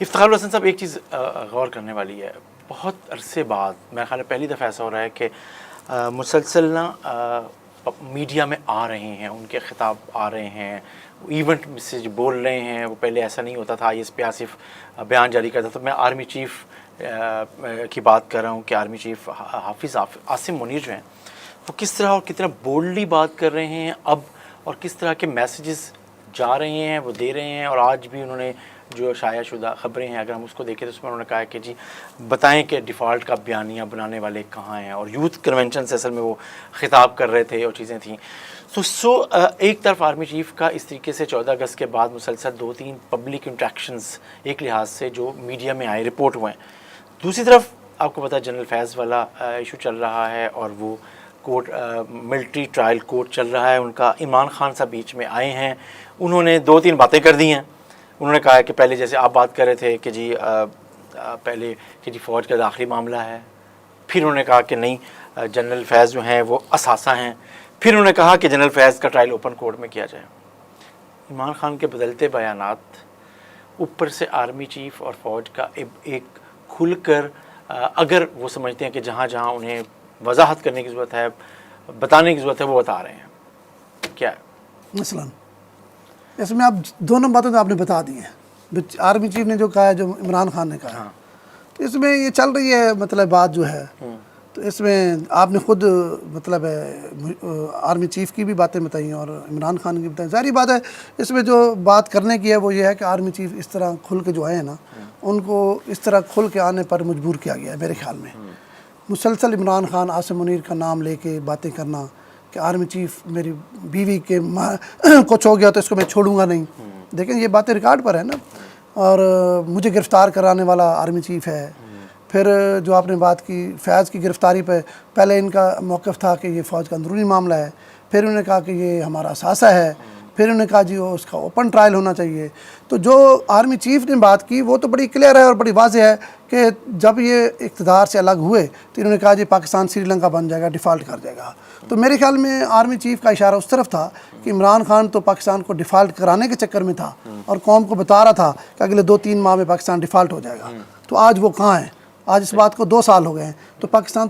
افتخار الحسن صاحب ایک چیز غور کرنے والی ہے، بہت عرصے بعد میرا خیال ہے پہلی دفعہ ایسا ہو رہا ہے کہ مسلسل نا میڈیا میں آ رہے ہیں، ان کے خطاب آ رہے ہیں، ایونٹ سے جو بول رہے ہیں، وہ پہلے ایسا نہیں ہوتا تھا، ISP آصف بیان جاری کرتا تھا. میں آرمی چیف کی بات کر رہا ہوں کہ آرمی چیف حافظ عاصم منیر جو ہیں وہ کس طرح اور کتنا بولڈلی بات کر رہے ہیں اب، اور کس طرح کے میسیجز جا رہے ہیں وہ دے رہے ہیں. اور آج بھی انہوں نے جو شائع شدہ خبریں ہیں اگر ہم اس کو دیکھیں تو اس میں انہوں نے کہا ہے کہ جی بتائیں کہ ڈیفالٹ کا بیانیہ بنانے والے کہاں ہیں، اور یوتھ کنونشن سے اصل میں وہ خطاب کر رہے تھے اور چیزیں تھیں. سو ایک طرف آرمی چیف کا اس طریقے سے 14 اگست کے بعد مسلسل 2-3 پبلک انٹریکشنز ایک لحاظ سے جو میڈیا میں آئے رپورٹ ہوئے ہیں، دوسری طرف آپ کو پتہ ہے جنرل فیض والا ایشو چل رہا ہے اور وہ کورٹ ملٹری ٹرائل کورٹ چل رہا ہے ان کا. عمران خان صاحب بیچ میں آئے ہیں، انہوں نے 2-3 باتیں کر دی ہیں. انہوں نے کہا ہے کہ پہلے جیسے آپ بات کر رہے تھے کہ جی پہلے کہ جی فوج کا داخلی معاملہ ہے، پھر انہوں نے کہا کہ نہیں جنرل فیض جو ہیں وہ اثاثہ ہیں، پھر انہوں نے کہا کہ جنرل فیض کا ٹرائل اوپن کورٹ میں کیا جائے. عمران خان کے بدلتے بیانات، اوپر سے آرمی چیف اور فوج کا ایک کھل کر اگر وہ سمجھتے ہیں کہ جہاں جہاں انہیں وضاحت کرنے کی ضرورت ہے، بتانے کی ضرورت ہے، وہ بتا رہے ہیں. کیا ہے مثلا اس میں آپ دونوں باتیں تو آپ نے بتا دی ہیں. آرمی چیف نے جو کہا ہے، جو عمران خان نے کہا ہے، تو اس میں یہ چل رہی ہے مطلب بات جو ہے، تو اس میں آپ نے خود مطلب آرمی چیف کی بھی باتیں بتائی اور عمران خان کی بتائی. ظاہری بات ہے اس میں جو بات کرنے کی ہے وہ یہ ہے کہ آرمی چیف اس طرح کھل کے جو آئے ہیں نا، ان کو اس طرح کھل کے آنے پر مجبور کیا گیا ہے میرے خیال میں. مسلسل عمران خان عاصم منیر کا نام لے کے باتیں کرنا کہ آرمی چیف میری بیوی کے کچھ ہو گیا تو اس کو میں چھوڑوں گا نہیں. دیکھیں یہ باتیں ریکارڈ پر ہے نا، اور مجھے گرفتار کرانے والا آرمی چیف ہے. پھر جو آپ نے بات کی فیض کی گرفتاری پہ، پہلے ان کا موقف تھا کہ یہ فوج کا اندرونی معاملہ ہے، پھر انہوں نے کہا کہ یہ ہمارا اثاثہ ہے، پھر انہوں نے کہا جی وہ اس کا اوپن ٹرائل ہونا چاہیے. تو جو آرمی چیف نے بات کی وہ تو بڑی کلیئر ہے اور بڑی واضح ہے کہ جب یہ اقتدار سے الگ ہوئے تو انہوں نے کہا جی پاکستان سری لنکا بن جائے گا، ڈیفالٹ کر جائے گا. تو میرے خیال میں آرمی چیف کا اشارہ اس طرف تھا کہ عمران خان تو پاکستان کو ڈیفالٹ کرانے کے چکر میں تھا اور قوم کو بتا رہا تھا کہ اگلے 2-3 ماہ میں پاکستان ڈیفالٹ ہو جائے گا. تو آج وہ کہاں ہیں؟ آج اس بات کو 2 سال ہو گئے ہیں. تو پاکستان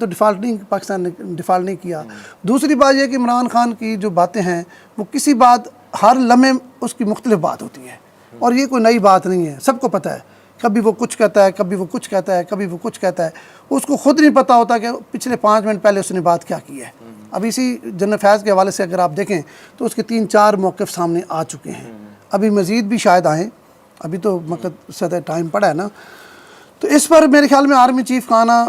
نے ڈیفالٹ نہیں کیا. دوسری بات یہ کہ عمران خان کی جو باتیں ہیں وہ کسی بات ہر لمحے اس کی مختلف بات ہوتی ہے، اور یہ کوئی نئی بات نہیں ہے، سب کو پتہ ہے. کبھی وہ کچھ کہتا ہے، کبھی وہ کچھ کہتا ہے، کبھی وہ کچھ کہتا ہے. اس کو خود نہیں پتہ ہوتا کہ پچھلے 5 منٹ پہلے اس نے بات کیا کی ہے. اب اسی جنرل فیض کے حوالے سے اگر آپ دیکھیں تو اس کے 3-4 موقف سامنے آ چکے ہیں، ابھی مزید بھی شاید آئیں، ابھی تو مقصد ٹائم پڑا ہے نا. تو اس پر میرے خیال میں آرمی چیف کا آنا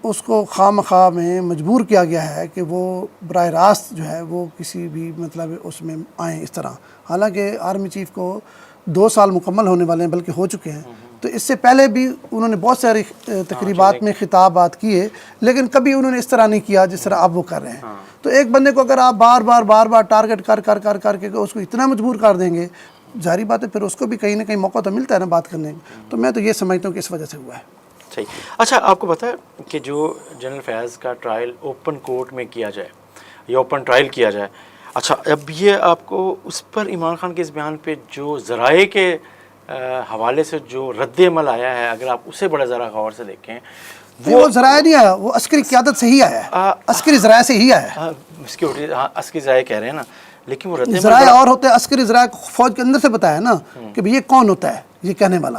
اس کو خواہ میں مجبور کیا گیا ہے کہ وہ براہ راست جو ہے وہ کسی بھی مطلب اس میں آئیں اس طرح. حالانکہ آرمی چیف کو 2 سال مکمل ہونے والے ہیں، بلکہ ہو چکے ہیں. تو اس سے پہلے بھی انہوں نے بہت ساری تقریبات میں خطابات کیے، لیکن کبھی انہوں نے اس طرح نہیں کیا جس طرح اب وہ کر رہے ہیں. تو ایک بندے کو اگر آپ بار بار ٹارگٹ کر کے اس کو اتنا مجبور کر دیں گے، ظاہری بات ہے پھر اس کو بھی کہیں نہ کہیں موقع تو ملتا ہے نا بات کرنے کا. تو میں تو یہ سمجھتا ہوں کہ اس وجہ سے ہوا ہے. صحیح. اچھا آپ کو پتہ ہے کہ جو جنرل فیض کا ٹرائل اوپن کورٹ میں کیا جائے یا اوپن ٹرائل کیا جائے، اچھا اب یہ آپ کو اس پر عمران خان کے اس بیان پہ جو ذرائع کے حوالے سے جو رد عمل آیا ہے، اگر آپ اسے بڑا ذرا غور سے دیکھیں، وہ ذرائع نہیں آیا، وہ عسکری قیادت سے ہی آیا ہے، عسکری ذرائع سے ہی آیا ہے. سیکیورٹی عسکری ذرائع کہہ رہے ہیں نا، لیکن وہ رد عمل ذرائع اور ہوتے ہیں، عسکری ذرائع فوج کے اندر سے بتایا نا کہ یہ کون ہوتا ہے یہ کہنے والا،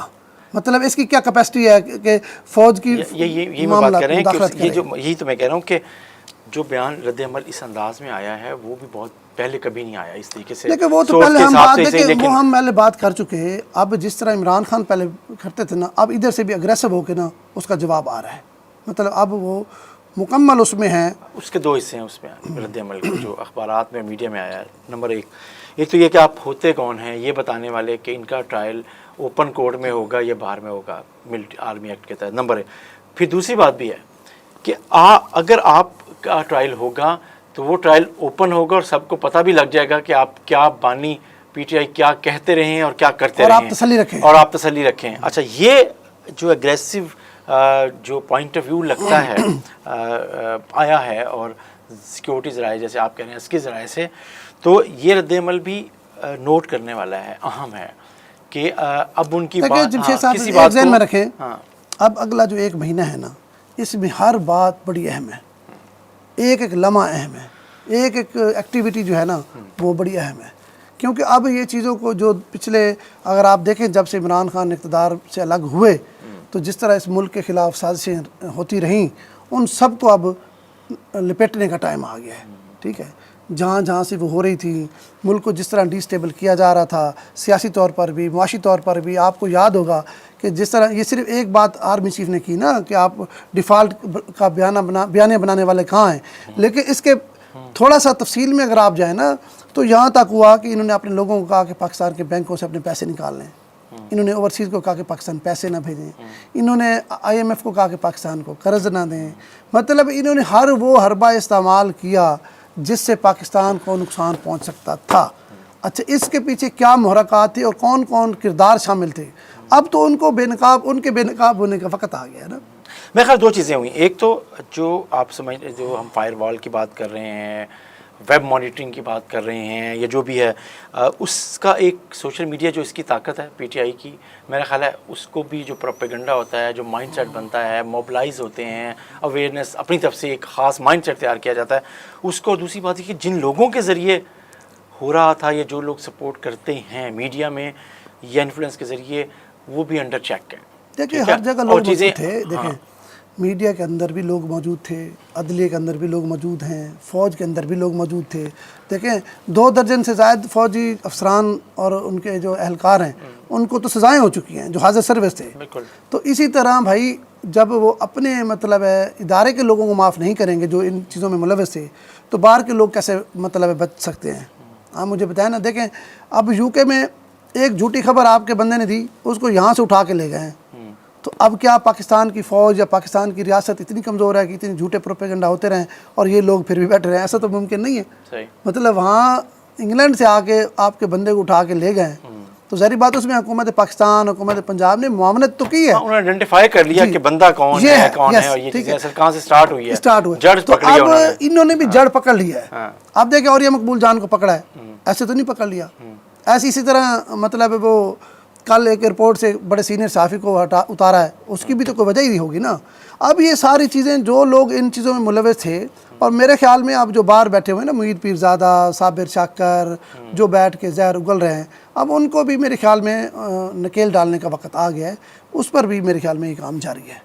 مطلب اس کی کیا کیپیسٹی ہے کہ فوج کی یہی میں بات کر رہے ہیں کہ یہی تو میں کہہ رہا ہوں کہ جو بیان رد عمل اس انداز میں آیا ہے وہ بھی بہت پہلے کبھی نہیں آیا اس طریقے سے. لیکن وہ تو پہلے ہم بات دیکھیں، وہ ہم پہلے بات کر چکے ہیں. اب جس طرح عمران خان پہلے کرتے تھے نا، اب ادھر سے بھی اگریسو ہو کے نا اس کا جواب آ رہا ہے. مطلب اب وہ مکمل اس میں ہیں. اس کے 2 حصے ہیں اس میں رد عمل کے جو اخبارات میں میڈیا میں آیا ہے. نمبر 1 تو یہ کہ آپ ہوتے کون ہیں یہ بتانے والے کہ ان کا ٹرائل اوپن کورٹ میں ہوگا یا باہر میں ہوگا آرمی ایکٹ کے تحت. نمبر 1. پھر دوسری بات بھی ہے کہ اگر آپ کا ٹرائل ہوگا تو وہ ٹرائل اوپن ہوگا اور سب کو پتہ بھی لگ جائے گا کہ آپ کیا بانی PTI کیا کہتے رہے ہیں اور کیا کرتے رہے ہیں، اور آپ تسلی رکھیں. اچھا یہ جو اگریسو جو پوائنٹ آف ویو لگتا ہے آیا ہے اور سیکیورٹی ذرائع جیسے آپ کہہ رہے ہیں اس کے ذرائع سے، تو یہ رد عمل بھی نوٹ کرنے والا ہے، اہم ہے کہ اب ان کی دیکھیں جمشید صاحب ایک ذہن میں رکھیں، اب اگلا جو 1 مہینہ ہے نا، اس میں ہر بات بڑی اہم ہے، ایک ایک لمحہ اہم ہے، ایک ایک ایکٹیویٹی جو ہے نا وہ بڑی اہم ہے، کیونکہ اب یہ چیزوں کو جو پچھلے اگر آپ دیکھیں جب سے عمران خان اقتدار سے الگ ہوئے تو جس طرح اس ملک کے خلاف سازشیں ہوتی رہیں، ان سب کو اب لپیٹنے کا ٹائم آ گیا ہے، ٹھیک ہے، جہاں جہاں سے وہ ہو رہی تھی، ملک کو جس طرح ڈی اسٹیبل کیا جا رہا تھا، سیاسی طور پر بھی، معاشی طور پر بھی، آپ کو یاد ہوگا کہ جس طرح یہ صرف ایک بات آرمی چیف نے کی نا کہ آپ ڈیفالٹ کا بیانیہ بنانے والے کہاں ہیں، لیکن اس کے تھوڑا سا تفصیل میں اگر آپ جائیں نا تو یہاں تک ہوا کہ انہوں نے اپنے لوگوں کو کہا کہ پاکستان کے بینکوں سے اپنے پیسے نکال لیں، انہوں نے اوورسیز کو کہا کہ پاکستان پیسے نہ بھیجیں، انہوں نے IMF کو کہا کہ پاکستان کو قرض نہ دیں، مطلب انہوں نے ہر وہ حربہ استعمال کیا جس سے پاکستان کو نقصان پہنچ سکتا تھا۔ اچھا اس کے پیچھے کیا محرکات تھے اور کون کون کردار شامل تھے؟ اب تو ان کے بے نقاب ہونے کا وقت آ گیا نا۔ میرے خیال 2 چیزیں ہوئیں، ایک تو جو آپ جو ہم فائر وال کی بات کر رہے ہیں، ویب مانیٹرنگ کی بات کر رہے ہیں، یا جو بھی ہے، اس کا ایک سوشل میڈیا جو اس کی طاقت ہے PTI کی، میرا خیال ہے اس کو بھی جو پروپیگنڈا ہوتا ہے، جو مائنڈ سیٹ بنتا ہے، موبلائز ہوتے ہیں، اویئرنیس اپنی طرف سے ایک خاص مائنڈ سیٹ تیار کیا جاتا ہے اس کو۔ دوسری بات ہے کہ جن لوگوں کے ذریعے ہو رہا تھا یا جو لوگ سپورٹ کرتے ہیں میڈیا میں یا انفلوئنس کے ذریعے، وہ بھی انڈر چیک ہے۔ دیکھیں ہر جگہ لوگ موجود تھے، دیکھیں میڈیا کے اندر بھی لوگ موجود تھے، عدلیہ کے اندر بھی لوگ موجود ہیں، فوج کے اندر بھی لوگ موجود تھے، دیکھیں 2 درجن سے زائد فوجی افسران اور ان کے جو اہلکار ہیں ان کو تو سزائیں ہو چکی ہیں جو حاضر سروس تھے۔ تو اسی طرح بھائی جب وہ اپنے مطلب ہے ادارے کے لوگوں کو معاف نہیں کریں گے جو ان چیزوں میں ملوث تھے، تو باہر کے لوگ کیسے مطلب ہے بچ سکتے ہیں؟ آپ مجھے بتائیں نا، دیکھیں اب UK میں ایک جھوٹی خبر آپ کے بندے نے دی، اس کو یہاں سے اٹھا کے لے گئے ہیں، تو اب کیا پاکستان کی فوج یا پاکستان کی ریاست اتنی کمزور ہے کہ اتنے جھوٹے پروپیگنڈا ہوتے رہیں اور یہ لوگ پھر بھی بیٹھ رہے ہیں؟ ایسا تو ممکن نہیں ہے۔ مطلب وہاں انگلینڈ سے آ کے آپ کے بندے کو اٹھا کے لے گئے تو ظاہری بات اس میں حکومت پاکستان، حکومت پنجاب نے معاونت تو کی ہے، انہوں نے آئیڈینٹیفائی کر لیا کہ بندہ کون ہے اور یہ چیزیں اصل کہاں سے سٹارٹ ہوئی ہے، جڑ پکڑی ہے اب انہوں نے بھی جڑ پکڑ لیا ہے۔ اب دیکھیں اور یہ مقبول جان کو پکڑا ہے، ایسے تو نہیں پکڑ لیا۔ ایسی اسی طرح مطلب وہ کل ایک ایئرپورٹ سے بڑے سینئر صحافی کو اتارا ہے، اس کی بھی تو کوئی وجہ ہی ہوگی نا۔ اب یہ ساری چیزیں جو لوگ ان چیزوں میں ملوث تھے، اور میرے خیال میں اب جو باہر بیٹھے ہوئے ہیں نا معید پیرزادہ، صابر شاکر، جو بیٹھ کے زہر اگل رہے ہیں، اب ان کو بھی میرے خیال میں نکیل ڈالنے کا وقت آ گیا ہے، اس پر بھی میرے خیال میں یہ کام جاری ہے۔